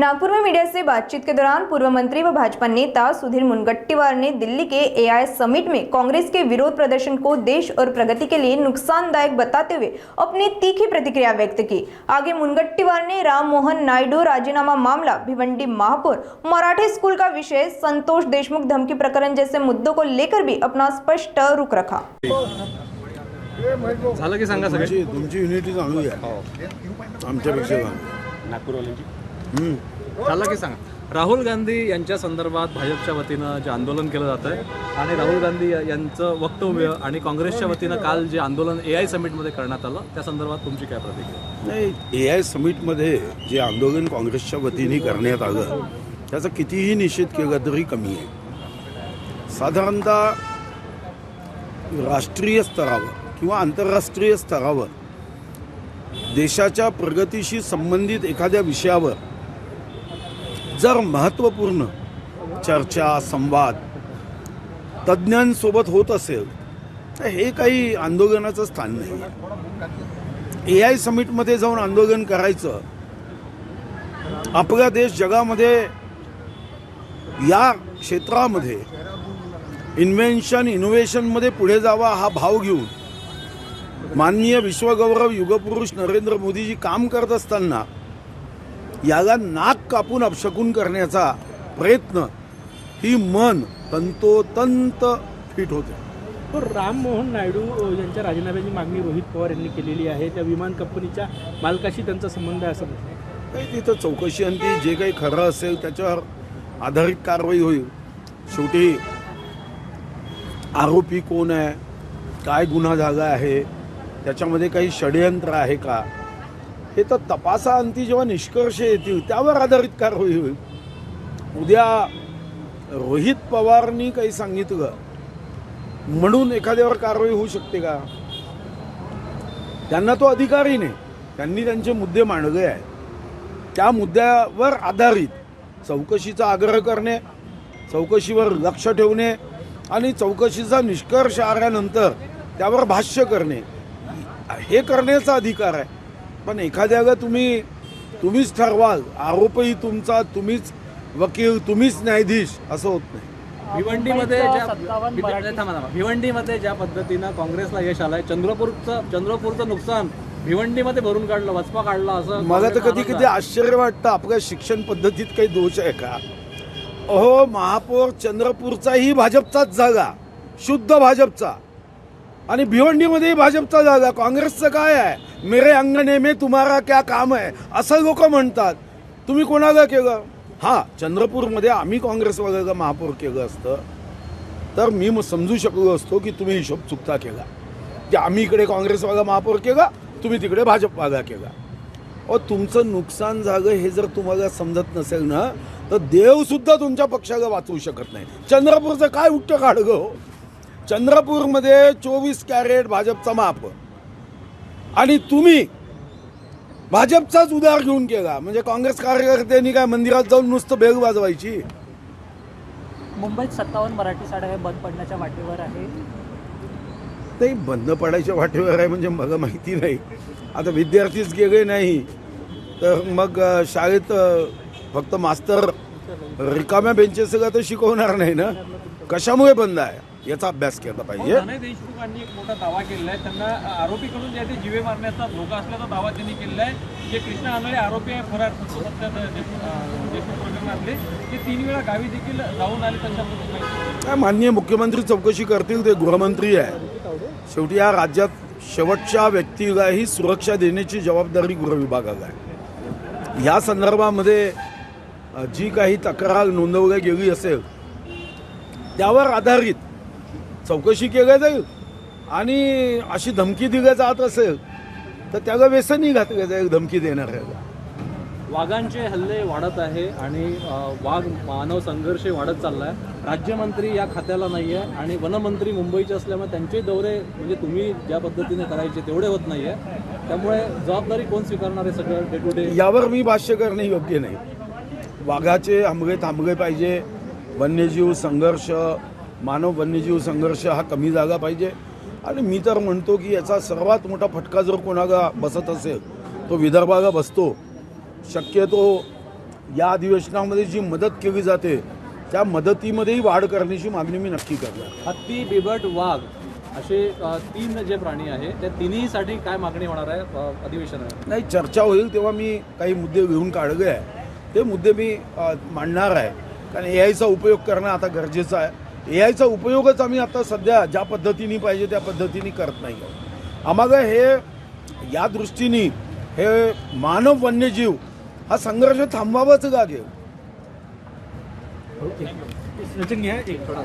नागपुर में मीडिया से बातचीत के दौरान पूर्व मंत्री व भाजपा नेता सुधीर मुनगंटीवार ने दिल्ली के एआई समिट में कांग्रेस के विरोध प्रदर्शन को देश और प्रगति के लिए नुकसानदायक बताते हुए अपनी तीखी प्रतिक्रिया व्यक्त की। आगे मुनगंटीवार ने राम मोहन नायडू राजीनामा मामला, भिवंडी महापौर, मराठी स्कूल का विषय, संतोष देशमुख धमकी प्रकरण जैसे मुद्दों को लेकर भी अपना स्पष्ट रुख रखा। झालं की सांगा सगळे तुमची युनिटी चांगली आहे आमच्यापेक्षा नागपूरवाल्यांची झालं की सांगा। राहुल गांधी यांच्या संदर्भात भाजपच्या वतीनं जे आंदोलन केलं जात आहे आणि राहुल गांधी यांचं वक्तव्य आणि काँग्रेसच्या वतीनं काल जे आंदोलन एआय समिटमध्ये करण्यात आलं त्या संदर्भात तुमची काय प्रतिक्रिया? नाही, एआय समिटमध्ये जे आंदोलन काँग्रेसच्या वतीने करण्यात आलं त्याचा कितीही निषेध केला तरी कमी आहे। साधारणतः राष्ट्रीय स्तरावर किंवा आंतरराष्ट्रीय स्तरावर देशाच्या प्रगतीशी संबंधित एखाद्या विषयावर जर महत्त्वपूर्ण चर्चा संवाद तज्ज्ञांसोबत होत असेल तर हे काही आंदोलनाचं स्थान नाही। एआय समिटमध्ये जाऊन आंदोलन करायचं, आपला देश जगामध्ये या क्षेत्रामध्ये इनोव्हेशनमध्ये पुढे जावा हा भाव घेऊन माननीय विश्वगौरव युगपुरुष नरेंद्र मोदीजी काम करत असताना याला नाक कापून अपशकून करण्याचा प्रयत्न ही मन तंतोतंत फिट होते। तर राम मोहन नायडू यांच्या राजीनाम्याची मागणी रोहित पवार यांनी केलेली आहे। त्या विमान कंपनीच्या मालकाशी त्यांचा संबंध आहे असं म्हटलं काही तिथं चौकशी आणि ती जे काही खरं असेल त्याच्यावर आधारित कारवाई होईल। शेवटी आरोपी कोण आहे, काय गुन्हा झाला आहे, त्याच्यामध्ये काही षडयंत्र आहे का, हे तर तपासाअंती जेव्हा निष्कर्ष येतील त्यावर आधारित कारवाई होईल। उद्या रोहित पवारनी काही सांगितलं म्हणून एखाद्यावर कारवाई होऊ शकते का? त्यांना तो अधिकारही नाही। त्यांनी त्यांचे मुद्दे मांडले आहे, त्या मुद्द्यावर आधारित चौकशीचा आग्रह करणे, चौकशीवर लक्ष ठेवणे आणि चौकशीचा निष्कर्ष आल्यानंतर त्यावर भाष्य करणे हे करण्याचा अधिकार आहे। पण एखाद्याला तुम्हीच ठरवाल, आरोपही तुमचा, तुम्हीच वकील, तुम्हीच न्यायाधीश असं होत नाही। भिवंडीमध्ये ज्या पद्धतीनं काँग्रेसला यश आलंय, चंद्रपूरचं नुकसान भिवंडीमध्ये भरून काढलं, वचपा काढला असं मला तर कधी कधी आश्चर्य वाटतं आपल्या शिक्षण पद्धतीत काही दोष आहे का? अहो, महापौर चंद्रपूरचाही भाजपचाच जागा, शुद्ध भाजपचा, आणि भिवंडीमध्येही भाजपचा जागा। काँग्रेसचं काय आहे? मेरे अंगणे में तुम्हारा क्या काम है असं लोक म्हणतात। तुम्ही कोणाला केलं? हां, चंद्रपूरमध्ये आम्ही काँग्रेसवाल्याला महापौर केलं असतं तर मी समजू शकलो असतो की तुम्ही हिशोब चुकता केला, की आम्ही इकडे काँग्रेसवाला महापौर केला, तुम्ही तिकडे भाजपवाला केला। अहो, तुमचं नुकसान झालं हे जर तुम्हाला समजत नसेल ना तर देवसुद्धा तुमच्या पक्षाला वाचवू शकत नाही। चंद्रपूरचं काय उट्ट काढलं हो? चंद्रपूरमध्ये 24 कॅरेट भाजपचा महापौर आणि तुम्ही भाजपचाच उधार घेऊन केला, म्हणजे काँग्रेस कार्यकर्त्यांनी काय मंदिरात जाऊन नुसतं बेल वाजवायची? मुंबईत 57 मराठी शाळा बंद पडण्याच्या वाटेवर आहे। ते बंद पडायच्या वाटेवर आहे म्हणजे मला माहिती नाही। आता विद्यार्थीच गेले नाही तर मग शाळेत फक्त मास्तर रिकाम्या बेंचेसला तर शिकवणार नाही ना। कशामुळे बंद आहे याचा अभ्यास केला पाहिजे। देशमुखांनी एक मोठा दावा केलेला आहे, त्यांना आरोपीकडून जे ते जीवे मारण्याचा धोका असल्याचा दावा त्यांनी केलेला आहे। जे कृष्णा आंधळे आरोपी आहे फरार देशमुख प्रकरणातले, ते 3 वेळा गावी देखील जाऊन आले, त्यांच्या माननीय मुख्यमंत्री चौकशी करतील, ते गृहमंत्री आहे। शेवटी या राज्यात शेवटच्या व्यक्तीलाही सुरक्षा देण्याची जबाबदारी गृह विभागाला आहे। या संदर्भामध्ये जी काही तक्रार नोंदवली गेली असेल त्यावर आधारित चौकशी केली जाईल आणि अशी धमकी दिली जात असेल तर त्याला व्यसनही घातलं जाईल धमकी देणाऱ्याला। वाघांचे हल्ले वाढत आहे आणि वाघ मानव संघर्ष वाढत चालला आहे। राज्यमंत्री या खात्याला नाही आहे आणि वनमंत्री मुंबईचे असल्यामुळे त्यांचे दौरे म्हणजे तुम्ही ज्या पद्धतीने करायचे तेवढे होत नाही आहे, त्यामुळे जबाबदारी कोण स्वीकारणार आहे सगळं डे टू डे? यावर मी भाष्य करणे योग्य नाही। वाघाचे हमले थांबले पाहिजे, वन्यजीव संघर्ष, मानव वन्यजीव संघर्ष हा कमी झाला पाहिजे आणि मी तर म्हणतो की याचा सर्वात मोठा फटका जर कोणाला बसत असेल तो विदर्भाला बसतो। शक्यतो या अधिवेशनामध्ये जी मदत केली जाते त्या मदतीमध्येही वाढ करण्याची मागणी मी नक्की करणार. हत्ती, बिबट, वाघ असे 3 जे प्राणी आहे त्या तिन्हीसाठी काय मागणी होणार आहे अधिवेशनात? नाही, चर्चा होईल तेव्हा मी काही मुद्दे घेऊन काढले आहे, ते मुद्दे मी मांडणार आहे. कारण AI उपयोग करणं आता गरजेचं आहे. AI उपयोगच आम्ही आता सध्या ज्या पद्धतीने पाहिजे त्या पद्धतीने करत नाही आहोत. आम्हाला हे या दृष्टीने हे मानव वन्यजीव हा संघर्ष थांबवावाच लागेल. सचिन घ्या एक थोडा